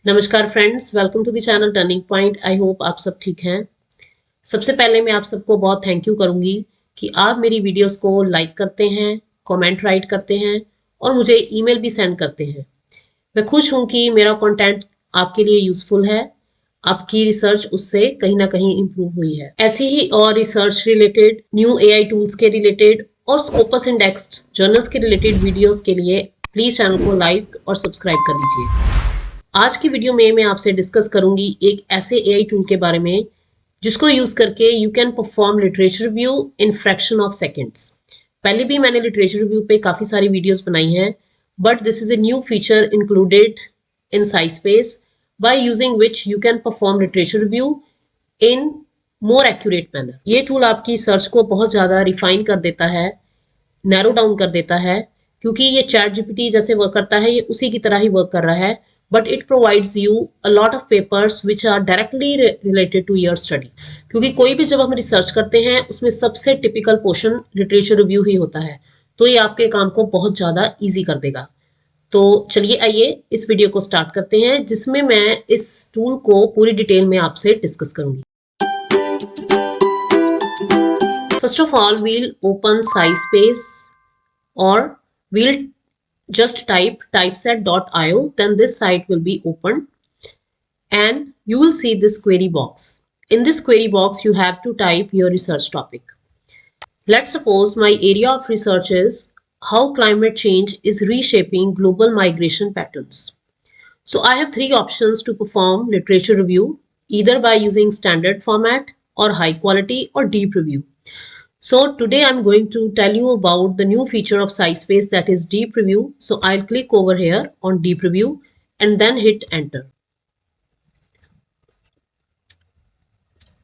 नमस्कार friends, welcome to the channel turning point. I hope आप सब ठीक हैं। सबसे पहले मैं आप सबको बहुत थैंक यू करूंगी कि आप मेरी वीडियोस को लाइक करते हैं, कमेंट राइट करते हैं और मुझे ईमेल भी सेंड करते हैं। मैं खुश हूं कि मेरा कंटेंट आपके लिए यूजफुल है। आपकी रिसर्च उससे कहीं ना कहीं इम्प्रूव हुई है। ऐसे ही और research related, new AI tools के रिलेटेड और स्कोपस इंडेक्स्ड जर्नल्स के रिलेटेड वीडियोस के लिए प्लीज चैनल को लाइक और सब्सक्राइब कर लीजिए। आज की वीडियो में मैं आपसे डिस्कस करूंगी एक ऐसे एआई टूल के बारे में जिसको यूज करके you can perform literature review in fraction of seconds. पहले भी मैंने लिटरेचर रिव्यू पे काफी सारी वीडियोस बनाई हैं, but this is a new feature included in SciSpace by using which you can perform literature review in more accurate manner। ये tool आपकी सर्च को बहुत ज़्यादा रिफाइन कर देता है, नैरो डाउन कर देता है, क्योंकि ये चैट जीपीटी जैसे वर्क करता है ये उसी की तरह ही वर्क कर रहा है, but it provides you a lot of papers which are directly related to your study. क्योंकि कोई भी जब हम रिसर्च करते हैं उसमें सबसे टिपिकल पोर्शन लिटरेचर रिव्यू ही होता है, तो ये आपके काम को बहुत ज़्यादा ईजी कर देगा। तो चलिए आइए इस वीडियो को स्टार्ट करते हैं, जिसमें मैं इस टूल को पूरी डिटेल में आपसे डिस्कस करूंगी। First of all, we'll open SciSpace, or we'll just type typeset.io, then this site will be opened and you will see this query box. In this query box, you have to type your research topic. Let's suppose my area of research is how climate change is reshaping global migration patterns. So I have three options to perform literature review, either by using standard format or high quality or deep review. So today I'm going to tell you about the new feature of SciSpace, that is Deep Review. So I'll click over here on Deep Review and then hit enter.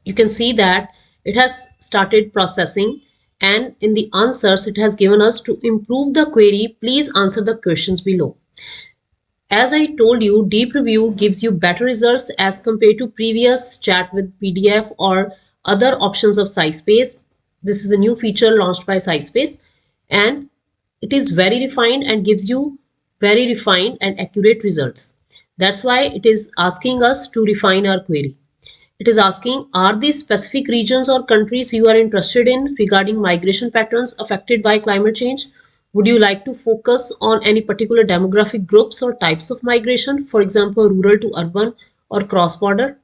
You can see that it has started processing, and in the answers it has given us to improve the query, please answer the questions below. As I told you, Deep Review gives you better results as compared to previous chat with PDF or other options of SciSpace. This is a new feature launched by SciSpace, and it is very refined and gives you very refined and accurate results. That's why it is asking us to refine our query. It is asking, are these specific regions or countries you are interested in regarding migration patterns affected by climate change? Would you like to focus on any particular demographic groups or types of migration, for example, rural to urban or cross-border?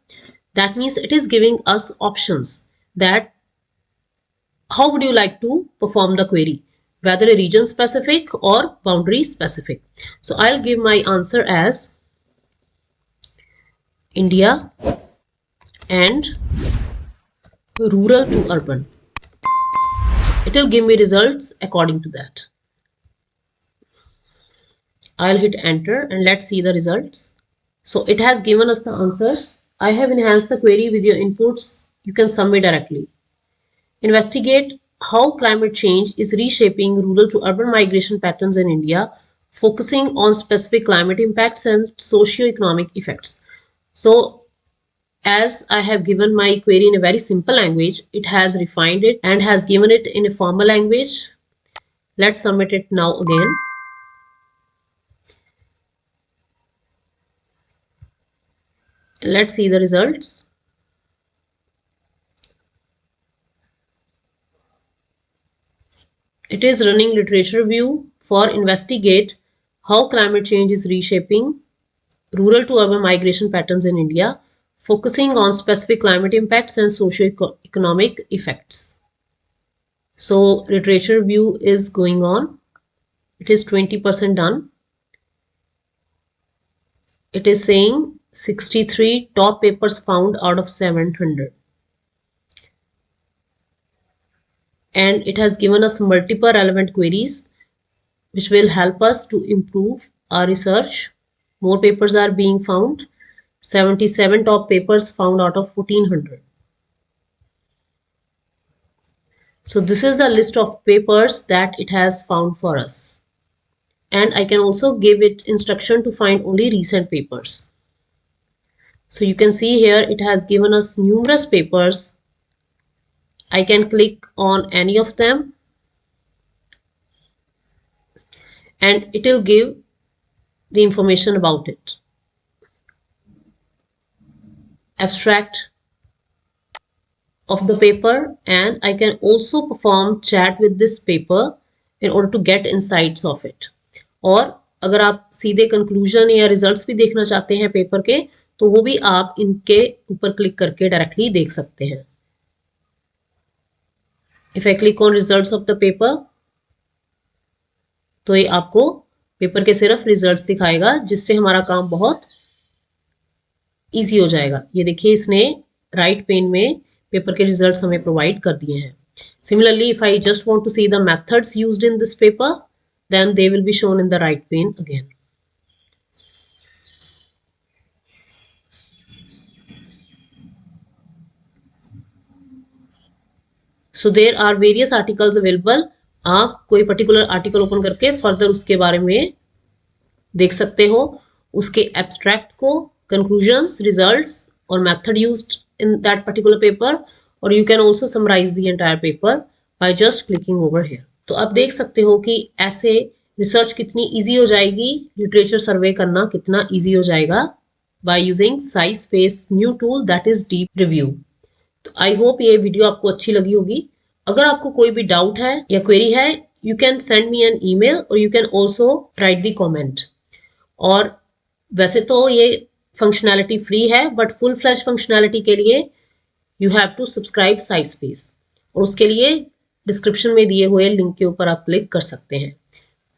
That means it is giving us options that how would you like to perform the query, whether a region specific or boundary specific. So I'll give my answer as India and rural to urban. So it will give me results according to that. I'll hit enter and let's see the results. So it has given us the answers. I have enhanced the query with your inputs. You can submit directly. Investigate how climate change is reshaping rural to urban migration patterns in India, focusing on specific climate impacts and socio-economic effects. So as I have given my query in a very simple language, it has refined it and has given it in a formal language. Let's submit it now again. Let's see the results. It is running literature review for investigate how climate change is reshaping rural to urban migration patterns in India, focusing on specific climate impacts and socio-economic effects. So literature review is going on. It is 20% done. It is saying 63 top papers found out of 700. And it has given us multiple relevant queries which will help us to improve our research. More papers are being found. 77 top papers found out of 1400. So this is the list of papers that it has found for us. And I can also give it instruction to find only recent papers. So you can see here it has given us numerous papers. I can click on any of them and it will give the information about it. abstract of the paper, and I can also perform chat with this paper in order to get insights of it. और अगर आप सीधे conclusion या results भी देखना चाहते हैं paper के, तो वो भी आप इनके ऊपर क्लिक करके डायरेक्टली देख सकते हैं. If I click on results of the paper, तो ये आपको पेपर के सिर्फ रिजल्ट्स दिखाएगा, जिससे हमारा काम बहुत इजी हो जाएगा. ये देखिए, इसने राइट पेन में पेपर के रिजल्ट्स हमें प्रोवाइड कर दिए हैं. Similarly, if I just want to see the methods used in this paper, then they will be shown in the right pane again. So there are various articles available. आप कोई particular article open करके further उसके बारे में देख सकते हो, उसके एब्स्ट्रैक्ट को, कंक्लूजन्स, रिजल्ट्स और method used in that particular paper, or you can also summarize the entire paper by just clicking over here. तो आप देख सकते हो कि ऐसे रिसर्च कितनी इजी हो जाएगी, लिटरेचर सर्वे करना कितना इजी हो जाएगा by using SciSpace new tool that is Deep Review. तो आई होप ये वीडियो आपको अच्छी लगी होगी. अगर आपको कोई भी डाउट है या क्वेरी है, you can send me an email or you can also write the comment. और वैसे तो ये फंक्शनैलिटी फ्री है, बट फुल फ्लैश फंक्शनैलिटी के लिए you have to subscribe SciSpace, और उसके लिए डिस्क्रिप्शन में दिए हुए लिंक के ऊपर आप क्लिक कर सकते हैं.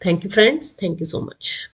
Thank you friends, thank you so much.